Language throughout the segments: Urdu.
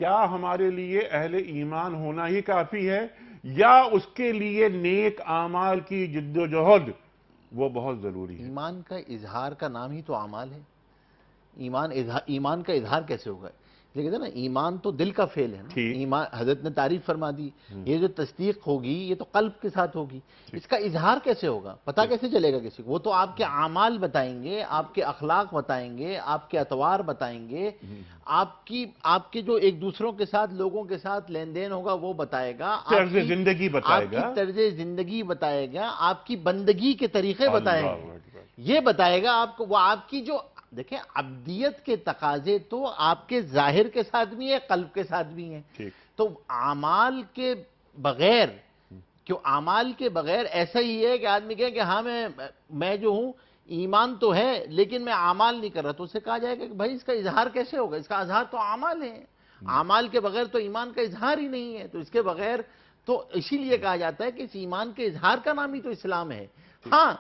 کیا ہمارے لیے اہل ایمان ہونا ہی کافی ہے یا اس کے لیے نیک اعمال کی جد و جہد وہ بہت ضروری ہے؟ ایمان کا اظہار کا نام ہی تو اعمال ہے۔ ایمان کا اظہار کیسے ہوگا؟ یہ کہتے ہیں نا ایمان تو دل کا فعل ہے نا۔ ایمان حضرت نے تعریف فرما دی، یہ جو تصدیق ہوگی یہ تو قلب کے ساتھ ہوگی، اس کا اظہار کیسے ہوگا؟ پتہ کیسے چلے گا کسی کو؟ وہ تو آپ کے اعمال بتائیں گے، آپ کے اخلاق بتائیں گے، آپ کے اطوار بتائیں گے، آپ کے جو ایک دوسروں کے ساتھ لوگوں کے ساتھ لین دین ہوگا وہ بتائے گا، طرز زندگی بتائے گا، آپ کی طرز زندگی بتائے گا، آپ کی بندگی کے طریقے بتائیں گے، یہ بتائے گا آپ کو۔ وہ آپ کی جو دیکھیں عبدیت کے تقاضے تو آپ کے ظاہر کے ساتھ بھی ہیں، قلب کے ساتھ بھی ہیں۔ تو اعمال کے بغیر اعمال کے بغیر ایسا ہی ہے کہ آدمی کہے کہ ہاں میں جو ہوں ایمان تو ہے لیکن میں اعمال نہیں کر رہا، تو اسے کہا جائے گا کہ بھائی اس کا اظہار کیسے ہوگا؟ اس کا اظہار تو اعمال ہے، اعمال کے بغیر تو ایمان کا اظہار ہی نہیں ہے۔ تو اس کے بغیر تو اسی لیے کہا جاتا ہے کہ اس ایمان کے اظہار کا نام ہی تو اسلام ہے۔ ہاں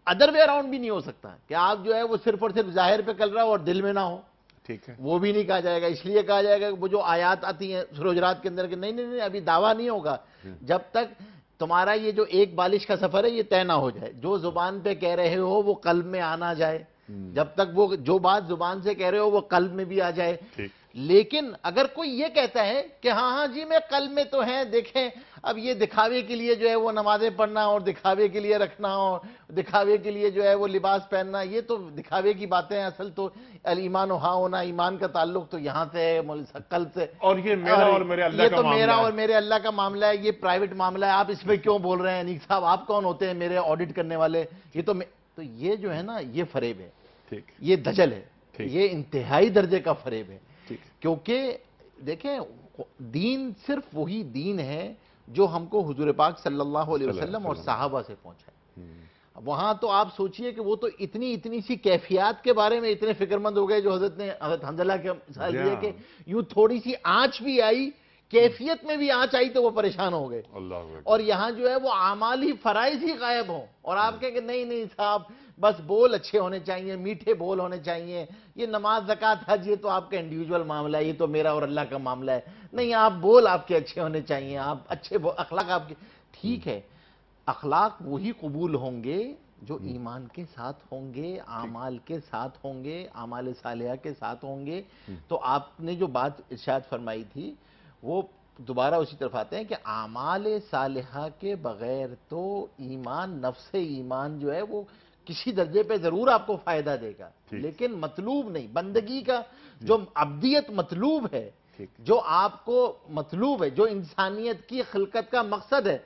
ادر وے اراؤنڈ بھی نہیں ہو سکتا کہ آپ جو ہے وہ صرف اور صرف ظاہر پہ کر رہا ہو اور دل میں نہ ہو، وہ بھی نہیں کہا جائے گا۔ اس لیے کہا جائے گا کہ وہ جو آیات آتی ہیں سورہ حجرات کے اندر کہ نہیں ابھی دعویٰ نہیں ہوگا جب تک تمہارا یہ جو ایک بالش کا سفر ہے یہ طے نہ ہو جائے، جو زبان پہ کہہ رہے ہو وہ قلب میں آنا جائے، جب تک وہ جو بات زبان سے کہہ رہے ہو وہ قلب میں بھی آ جائے۔ لیکن اگر کوئی یہ کہتا ہے کہ ہاں جی میں قلب میں تو ہیں، دیکھیں اب یہ دکھاوے کے لیے جو ہے وہ نمازیں پڑھنا اور دکھاوے کے لیے رکھنا اور دکھاوے کے لیے جو ہے وہ لباس پہننا، یہ تو دکھاوے کی باتیں ہیں، اصل تو الایمان ہاں ہونا، ایمان کا تعلق تو یہاں سے ہے قلب سے، اور یہ میرا اور میرے اللہ کا معاملہ ہے، یہ تو میرا اور میرے اللہ کا معاملہ ہے، یہ پرائیویٹ معاملہ ہے، آپ اس میں کیوں بول رہے ہیں؟ نیک صاحب آپ کون ہوتے ہیں میرے آڈٹ کرنے والے؟ یہ تو یہ جو ہے نا یہ فریب ہے، یہ دجل ہے، یہ انتہائی درجے کا فریب ہے۔ کیونکہ دیکھیں دین صرف وہی دین ہے جو ہم کو حضور پاک صلی اللہ علیہ وسلم اور صحابہ سے پہنچا ہے۔ وہاں تو آپ سوچئے کہ وہ تو اتنی سی کیفیات کے بارے میں اتنے فکر مند ہو گئے جو حضرت حنظلہ کے مثال دیے کہ یوں تھوڑی سی آنچ بھی آئی، کیفیت میں بھی آنچ آئی تو وہ پریشان ہو گئے۔ اور یہاں جو ہے وہ اعمال ہی فرائض ہی غائب ہوں اور آپ کہیں کہ نہیں صاحب بس بول اچھے ہونے چاہیے، میٹھے بول ہونے چاہیے، یہ نماز زکوٰۃ حج یہ تو آپ کا انڈیویجول معاملہ ہے، یہ تو میرا اور اللہ کا معاملہ ہے، نہیں آپ بول آپ کے اچھے ہونے چاہیے، آپ اچھے اخلاق آپ کے ٹھیک ہے۔ اخلاق وہی قبول ہوں گے جو ایمان کے ساتھ ہوں گے، اعمال کے ساتھ ہوں گے، اعمال صالحہ کے ساتھ ہوں گے۔ تو آپ نے جو بات ارشاد فرمائی تھی وہ دوبارہ اسی طرف آتے ہیں کہ اعمال صالحہ کے بغیر تو ایمان، نفس ایمان جو ہے وہ کسی درجے پہ ضرور آپ کو فائدہ دے گا لیکن مطلوب نہیں۔ بندگی کا جو عبدیت مطلوب ہے، جو آپ کو مطلوب ہے، جو انسانیت کی خلقت کا مقصد ہے،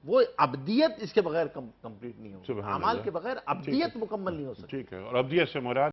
وہ عبدیت اس کے بغیر کمپلیٹ نہیں ہوگی، اعمال کے بغیر عبدیت مکمل نہیں ہو سکتی۔ ٹھیک ہے، اور عبدیت سے مراد